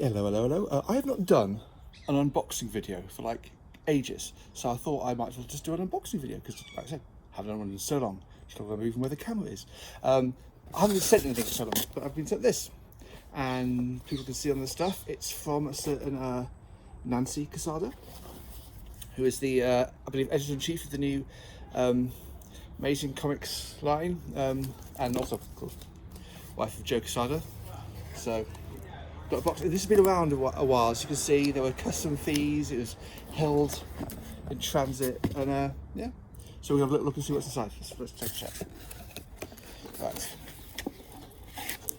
Hello. I have not done an unboxing video for like ages, so I thought I might as well just do an unboxing video because, like I said, I haven't done one in so long. Just can't remember even where the camera is. I haven't been sent anything for so long, but I've been sent this, and people can see on the stuff. It's from a certain Nanci Quesada, who is the I believe editor-in-chief of the new Amazing Comics line, and also, of course, wife of Joe Quesada. So. Got a box. This has been around a while, as you can see. There were custom fees. It was held in transit, and yeah. So we'll have a little look and see what's inside. Let's take a check. Right.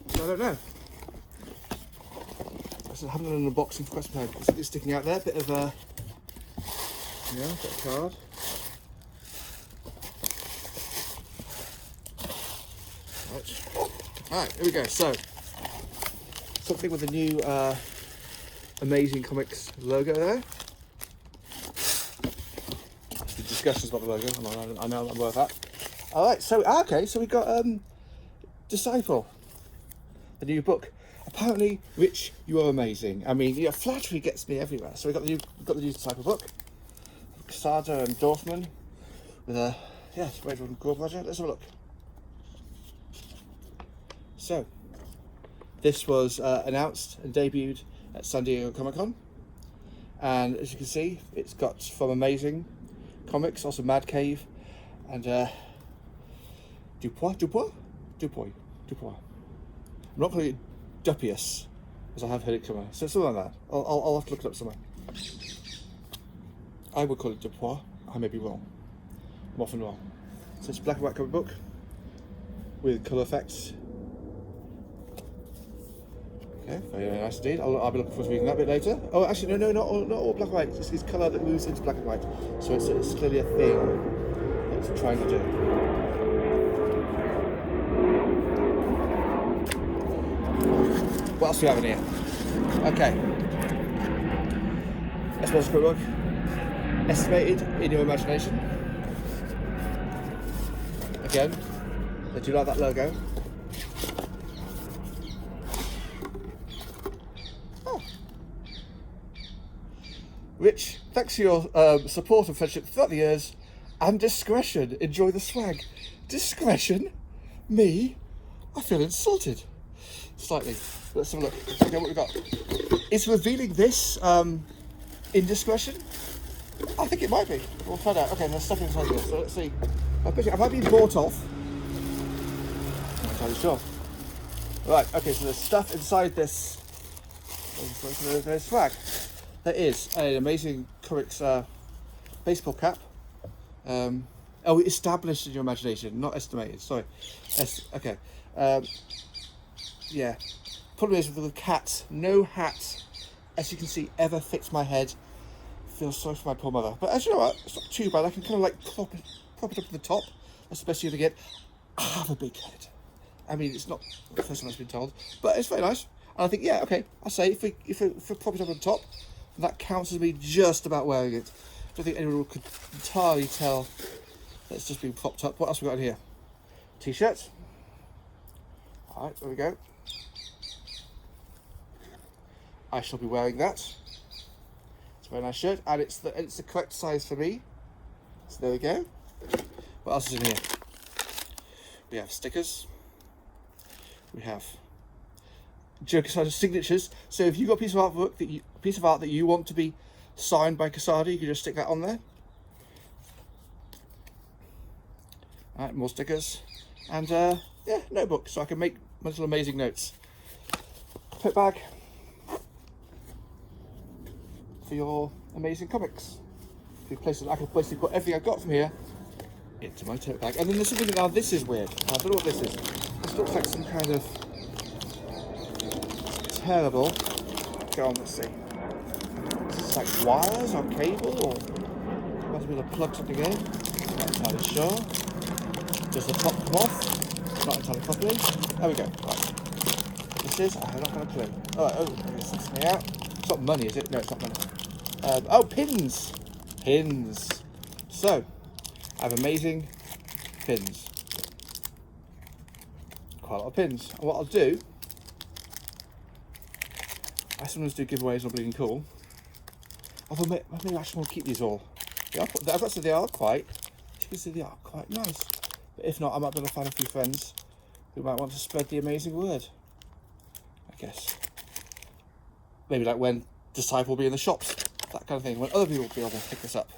So I don't know. I haven't done an unboxing for quite some time. It's sticking out there. Bit of a bit of card. Right, here we go. So. Something with the new Amazing Comics logo there. The discussions about the logo. I know I'm aware of that. All right, so we got Disciple, the new book. Apparently, Rich, you are amazing. I mean, flattery gets me everywhere. So we got the new Disciple book. Quesada and Dorfman with a Rachel and Gore project. Let's have a look. So. This was announced and debuted at San Diego Comic-Con, and as you can see, it's got from Amazing Comics, also Mad Cave, and Dupois. I'm not calling it Dupius, as I have heard it somewhere. So something like that. I'll have to look it up somewhere. I would call it Dupois. I may be wrong. I'm often wrong. So it's a black and white comic book with colour effects. Okay, very nice indeed. I'll be looking forward to reading that a bit later. Oh, actually, no, not all black and white. It's colour that moves into black and white. So it's clearly a thing that it's trying to do. What else do we have in here? Okay. Let's watch a quick look. Estimated in your imagination. Again, I do like that logo. Rich, thanks for your support and friendship throughout the years, and discretion. Enjoy the swag. Discretion? Me? I feel insulted. Slightly. Let's have a look. Okay, what we got? Is revealing this indiscretion? I think it might be. We'll find out. Okay, there's stuff inside here, so let's see. I might be bought off. I'm not entirely sure. Right, okay, so there's stuff inside this. There's swag. There is an Amazing Comics baseball cap. Established in your imagination, not estimated. Sorry. Okay. Yeah. Problem is with the cat, no hat, as you can see, ever fits my head. Feel sorry for my poor mother. But as you know what, it's not too bad. I can kind of like prop it up to the top. That's the best you're gonna get. I have a big head. I mean, it's not the first time I've been told, but it's very nice. And I think, yeah, okay. I say if we prop it up on top. That counts as me just about wearing it. I don't think anyone could entirely tell that it's just been propped up. What else we got in here? T-shirts. Alright, there we go. I shall be wearing that. It's a very nice shirt, and it's the correct size for me. So there we go. What else is in here? We have stickers. We have Joe Quesada signatures. So if you've got a piece of art that you want to be signed by Quesada, you can just stick that on there. Alright, more stickers. And notebook, so I can make my little amazing notes. Tote bag for your Amazing Comics. I can basically put everything I've got from here into my tote bag. And then there's something, now this is weird. I don't know what this is. This looks like some kind of terrible. Go on, let's see. It's like wires or cable, or might be able to plug something in. Not entirely sure. Does the top come off? Not entirely properly. There we go. Right. This is. I'm not going to clue. There's something out. It's not money, is it? No, it's not money. Pins. Pins. So, I have amazing pins. Quite a lot of pins. And what I'll do. I sometimes do giveaways on Bleeding Cool. Although maybe I actually want to keep these all. I've got to say they are quite, as you can see, they are quite nice. But if not, I might be able to find a few friends who might want to spread the amazing word, I guess. Maybe like when Disciple will be in the shops, that kind of thing, when other people will be able to pick this up.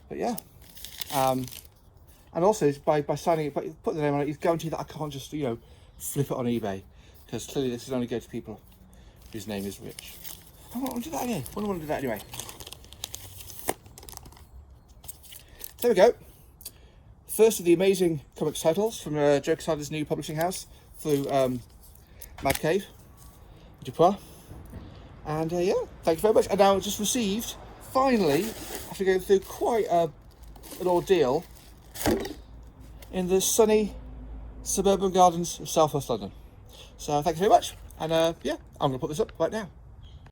But yeah. And also, by signing it, by putting the name on it, it's guaranteed that I can't just, you know, flip it on eBay. Because clearly this is only go to people whose name is rich. I don't want to do that anyway. I don't want to do that anyway. So there we go. First of the amazing comics titles from Joe Quesada's new publishing house through Mad Cave, Dupois. And yeah, thank you very much. And now I've just received, finally, after going through quite an ordeal, in the sunny suburban gardens of South West London. So thank you very much. And yeah, I'm going to put this up right now.